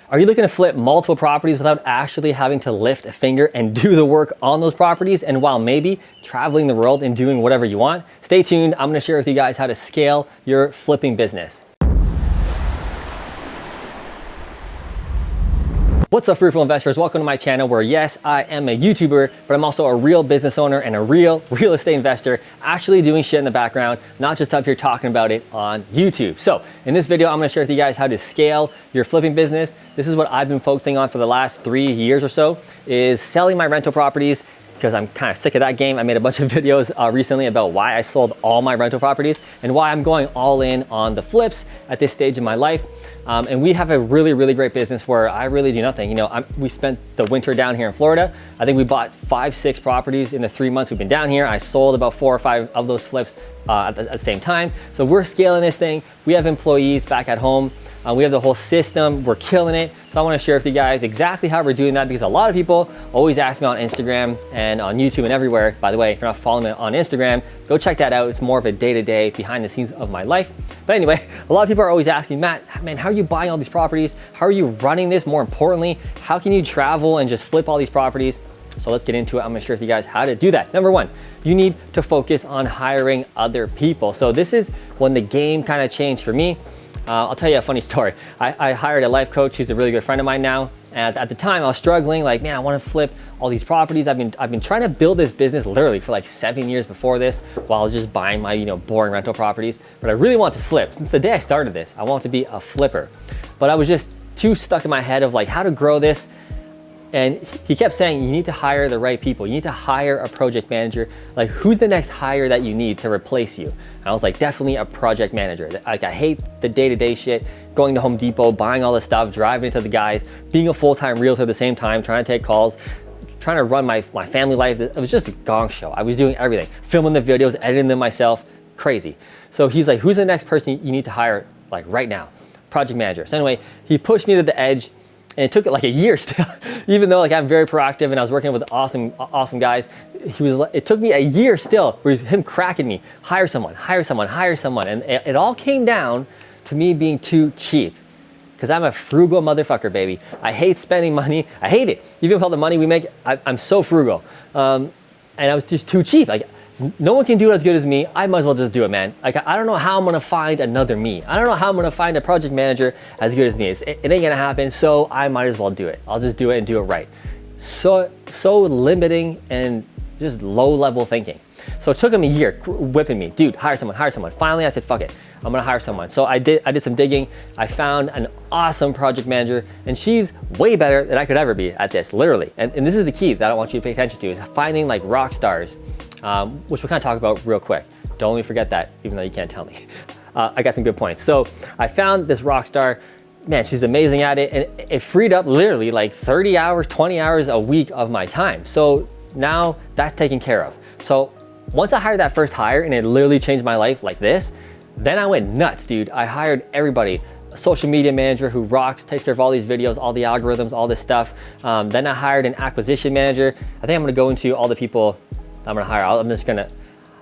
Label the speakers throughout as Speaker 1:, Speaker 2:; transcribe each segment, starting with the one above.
Speaker 1: Are you looking to flip multiple properties without actually having to lift a finger and do the work on those properties, and while maybe traveling the world and doing whatever you want? Stay tuned. I'm gonna share with you guys how to scale your flipping business. What's up, Fruitful investors? Welcome to my channel where, yes, I am a YouTuber, but I'm also a real business owner and a real estate investor, actually doing shit in the background, not just up here talking about it on YouTube. So in this video, I'm gonna share with you guys how to scale your flipping business. This is what I've been focusing on for the last 3 years or so, is selling my rental properties, because I'm kind of sick of that game. I made a bunch of videos recently about why I sold all my rental properties and why I'm going all in on the flips at this stage in my life. And we have a really great business where I really do nothing. You know, we spent the winter down here in Florida. I think we bought 5-6 properties in the 3 months we've been down here. I sold about 4 or 5 of those flips at the same time. So we're scaling this thing. We have employees back at home. We have the whole system. We're killing it. So I want to share with you guys exactly how we're doing that, because a lot of people always ask me on Instagram and on YouTube and everywhere. By the way, if you're not following me on Instagram, go check that out. It's more of a day-to-day behind the scenes of my life. But anyway, a lot of people are always asking, Matt, man, how are you buying all these properties? How are you running this? More importantly, how can you travel and just flip all these properties? So let's get into it. I'm gonna share with you guys how to do that. Number one, you need to focus on hiring other people. So this is when the game kind of changed for me. I'll tell you a funny story. I hired a life coach who's a really good friend of mine now. And at the time I was struggling, like, man, I want to flip all these properties. I've been trying to build this business literally for like 7 years before this, while I was just buying my, boring rental properties. But I really want to flip. Since the day I started this, I want to be a flipper. But I was just too stuck in my head of like how to grow this. And he kept saying, you need to hire the right people. You need to hire a project manager. Like, who's the next hire that you need to replace you? And I was like, definitely a project manager. Like, I hate the day-to-day shit, going to Home Depot, buying all this stuff, driving to the guys, being a full-time realtor at the same time, trying to take calls, trying to run my family life. It was just a gong show. I was doing everything, filming the videos, editing them myself, crazy. So he's like, who's the next person you need to hire, like right now? Project manager. So anyway, he pushed me to the edge. And it took like a year still, even though like I'm very proactive and I was working with awesome guys. It took me a year still, where it was him cracking me, hire someone. And it all came down to me being too cheap, because I'm a frugal motherfucker, baby. I hate spending money. I hate it. Even with all the money we make, I'm so frugal. And I was just too cheap. Like, no one can do it as good as me. I might as well just do it, man. Like, I don't know how I'm gonna find another me. I don't know how I'm gonna find a project manager as good as me. It ain't gonna happen, so I might as well do it. I'll just do it and do it right. So limiting and just low level thinking. So it took him a year whipping me. Dude, hire someone. Finally, I said, fuck it. I'm gonna hire someone. So I did some digging. I found an awesome project manager, and she's way better than I could ever be at this, literally. And this is the key that I want you to pay attention to, is finding like rock stars. Which we'll kind of talk about real quick. Don't only forget that, even though you can't tell me. I got some good points. So I found this rock star. Man, she's amazing at it. And it freed up literally like 30 hours, 20 hours a week of my time. So now that's taken care of. So once I hired that first hire, and it literally changed my life like this, then I went nuts, dude. I hired everybody. A social media manager who rocks, takes care of all these videos, all the algorithms, all this stuff. Then I hired an acquisition manager. I think I'm gonna go into all the people I'm gonna hire.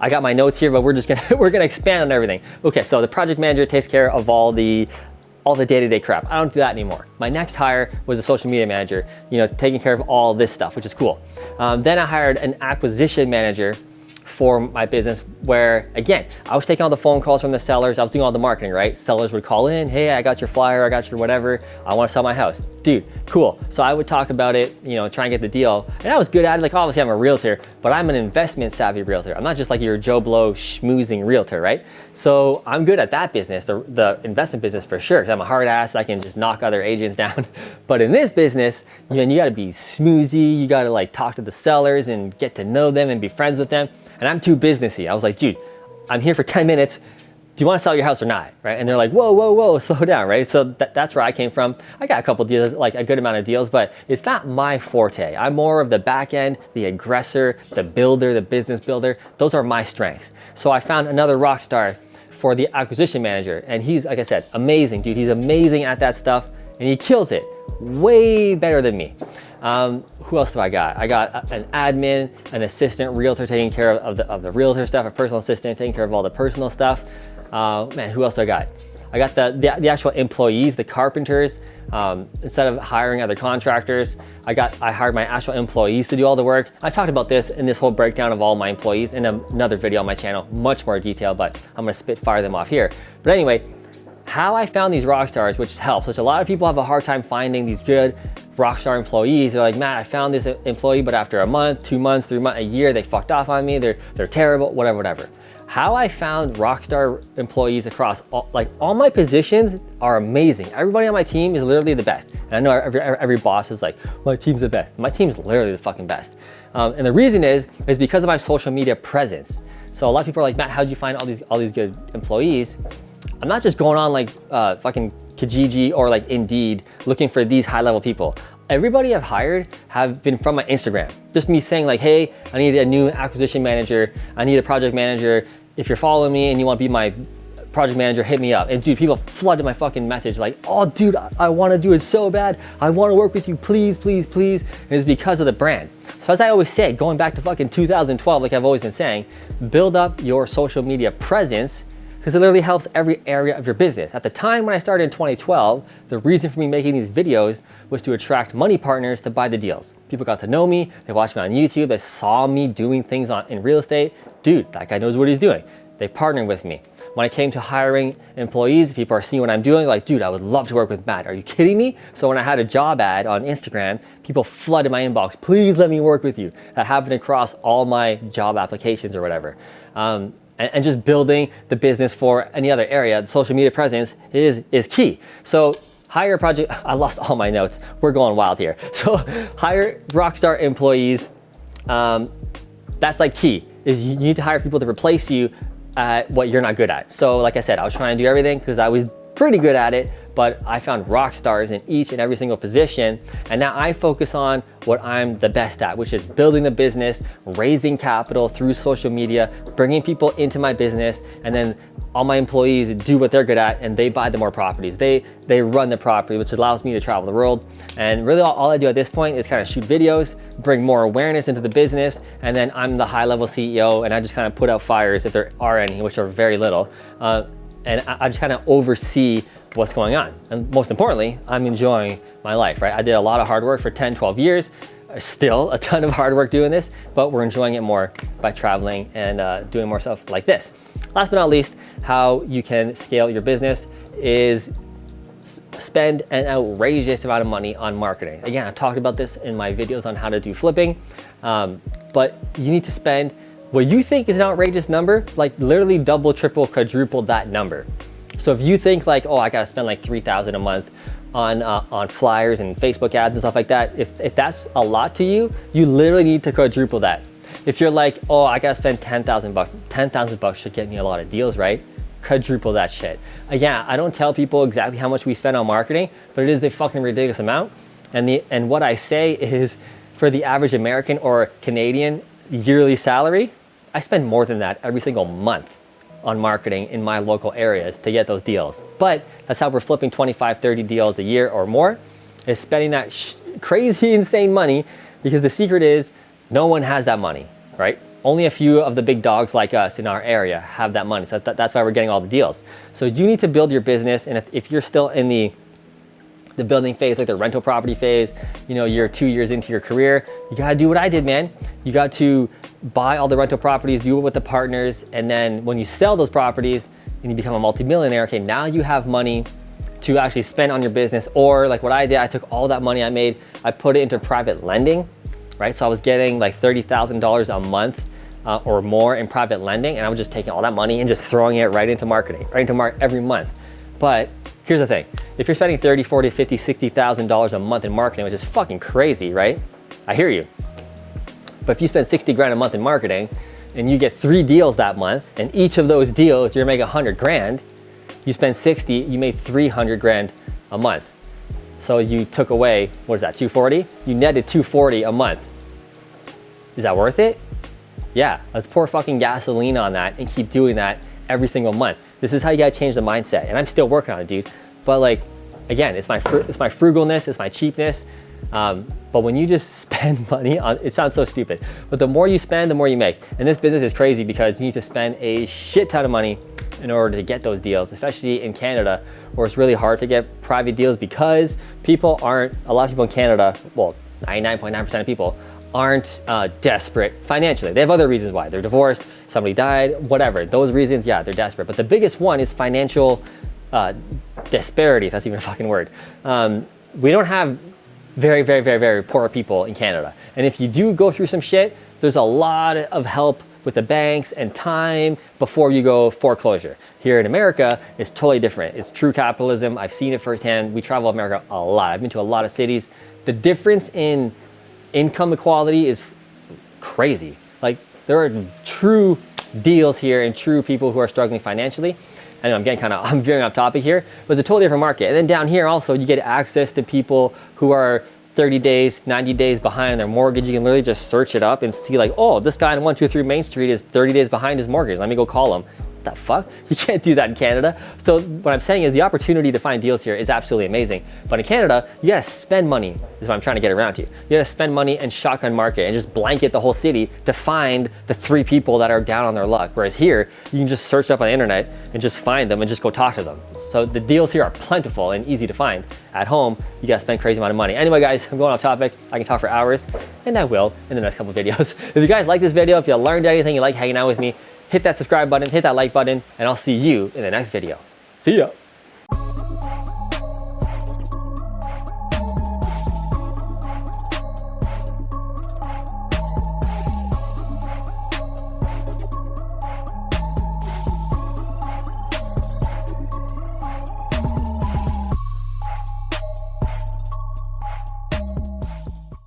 Speaker 1: I got my notes here, but we're gonna expand on everything. Okay, so the project manager takes care of all the day-to-day crap. I don't do that anymore. My next hire was a social media manager, taking care of all this stuff, which is cool. Then I hired an acquisition manager for my business, where again, I was taking all the phone calls from the sellers. I was doing all the marketing, right? Sellers would call in, hey, I got your flyer, I got your whatever, I want to sell my house. Dude, cool. So I would talk about it, try and get the deal. And I was good at it. Like, obviously I'm a realtor, but I'm an investment savvy realtor. I'm not just like your Joe Blow schmoozing realtor, right? So I'm good at that business, the investment business for sure, because I'm a hard ass. I can just knock other agents down. But in this business, you gotta be smoozy. You gotta like talk to the sellers and get to know them and be friends with them. And I'm too businessy. I was like, dude, I'm here for 10 minutes. Do you want to sell your house or not? Right? And they're like, whoa, slow down, right? So that's where I came from. I got a couple deals, like a good amount of deals, but it's not my forte. I'm more of the back end, the aggressor, the builder, the business builder. Those are my strengths. So I found another rock star for the acquisition manager. And he's, like I said, amazing, dude. He's amazing at that stuff, and he kills it. Way better than me. Who else do I got? I got an admin, an assistant realtor taking care of the realtor stuff, a personal assistant taking care of all the personal stuff. Man, who else do I got? I got the actual employees, the carpenters. Instead of hiring other contractors, I hired my actual employees to do all the work. I talked about this in this whole breakdown of all my employees in another video on my channel, much more detail, but I'm gonna fire them off here. But anyway, how I found these rock stars, which helps, which a lot of people have a hard time finding these good rockstar employees. They're like, Matt, I found this employee, but after a month, 2 months, 3 months, a year, they fucked off on me. They're terrible, whatever. How I found rockstar employees across all my positions are amazing. Everybody on my team is literally the best. And I know every boss is like, my team's the best. My team's literally the fucking best. And the reason is because of my social media presence. So a lot of people are like, Matt, how'd you find all these good employees? I'm not just going on like fucking Kijiji or like Indeed looking for these high level people. Everybody I've hired have been from my Instagram. Just me saying like, hey, I need a new acquisition manager. I need a project manager. If you're following me and you want to be my project manager, hit me up. And dude, people flooded my fucking message like, oh dude, I want to do it so bad. I want to work with you, please. And it's because of the brand. So as I always say, going back to fucking 2012, like I've always been saying, build up your social media presence, because it literally helps every area of your business. At the time when I started in 2012, the reason for me making these videos was to attract money partners to buy the deals. People got to know me, they watched me on YouTube, they saw me doing things in real estate. Dude, that guy knows what he's doing. They partnered with me. When I came to hiring employees, people are seeing what I'm doing, like, dude, I would love to work with Matt. Are you kidding me? So when I had a job ad on Instagram, people flooded my inbox, please let me work with you. That happened across all my job applications or whatever. And just building the business for any other area, social media presence is key. So hire a project, I lost all my notes. We're going wild here. So hire rockstar employees. That's like key, is you need to hire people to replace you at what you're not good at. So like I said, I was trying to do everything because I was pretty good at it, but I found rock stars in each and every single position. And now I focus on what I'm the best at, which is building the business, raising capital through social media, bringing people into my business, and then all my employees do what they're good at and they buy the more properties. They run the property, which allows me to travel the world. And really all I do at this point is kind of shoot videos, bring more awareness into the business, and then I'm the high level CEO and I just kind of put out fires if there are any, which are very little. And I just kind of oversee what's going on. And most importantly, I'm enjoying my life, right? I did a lot of hard work for 10, 12 years, still a ton of hard work doing this, but we're enjoying it more by traveling and doing more stuff like this. Last but not least, how you can scale your business is spend an outrageous amount of money on marketing. Again, I've talked about this in my videos on how to do flipping, but you need to spend what you think is an outrageous number, like literally double, triple, quadruple that number. So if you think like, oh, I gotta spend like $3,000 a month on flyers and Facebook ads and stuff like that, if that's a lot to you, you literally need to quadruple that. If you're like, oh, I gotta spend $10,000 should get me a lot of deals, right? Quadruple that shit. Again, I don't tell people exactly how much we spend on marketing, but it is a fucking ridiculous amount. And what I say is, for the average American or Canadian yearly salary, I spend more than that every single month on marketing in my local areas to get those deals. But that's how we're flipping 25, 30 deals a year or more, is spending that crazy, insane money, because the secret is no one has that money, right? Only a few of the big dogs like us in our area have that money. So that's why we're getting all the deals. So you need to build your business. And if you're still in the building phase, like the rental property phase, you know, you're 2 years into your career, you gotta do what I did, man. You got to buy all the rental properties, do it with the partners, and then when you sell those properties and you become a multimillionaire, okay, now you have money to actually spend on your business. Or like what I did, I took all that money I made, I put it into private lending, right? So I was getting like $30,000 a month or more in private lending, and I was just taking all that money and just throwing it right into marketing, every month. But here's the thing, if you're spending $30, $40, $50, $60,000 a month in marketing, which is fucking crazy, right? I hear you. But if you spend 60 grand a month in marketing and you get 3 deals that month, and each of those deals, you're making 100 grand, you spend 60, you made 300 grand a month. So you took away, what is that, 240? You netted 240 a month. Is that worth it? Yeah, let's pour fucking gasoline on that and keep doing that every single month. This is how you gotta change the mindset. And I'm still working on it, dude. But like, again, it's my frugalness, it's my cheapness. But when you just spend money on, it sounds so stupid, but the more you spend, the more you make. And this business is crazy because you need to spend a shit ton of money in order to get those deals, especially in Canada, where it's really hard to get private deals because a lot of people in Canada, well, 99.9% of people aren't desperate financially. They have other reasons why. They're divorced, somebody died, whatever. Those reasons, yeah, they're desperate. But the biggest one is financial disparity, if that's even a fucking word. We don't have very, very, very, very poor people in Canada. And if you do go through some shit, there's a lot of help with the banks and time before you go foreclosure. Here in America, it's totally different. It's true capitalism. I've seen it firsthand. We travel America a lot. I've been to a lot of cities. The difference in income equality is crazy. Like, there are true deals here and true people who are struggling financially. I know I'm veering off topic here, but it's a totally different market. And then down here also, you get access to people who are 30 days, 90 days behind their mortgage. You can literally just search it up and see like, oh, this guy on 123 Main Street is 30 days behind his mortgage. Let me go call him. What the fuck? You can't do that in Canada. So what I'm saying is the opportunity to find deals here is absolutely amazing. But in Canada, you gotta spend money, is what I'm trying to get around to. You gotta spend money and shotgun market and just blanket the whole city to find the 3 people that are down on their luck. Whereas here, you can just search up on the internet and just find them and just go talk to them. So the deals here are plentiful and easy to find. At home, you gotta spend crazy amount of money. Anyway, guys, I'm going off topic. I can talk for hours, and I will in the next couple of videos. If you guys like this video, if you learned anything, you like hanging out with me, hit that subscribe button, hit that like button, and I'll see you in the next video. See ya.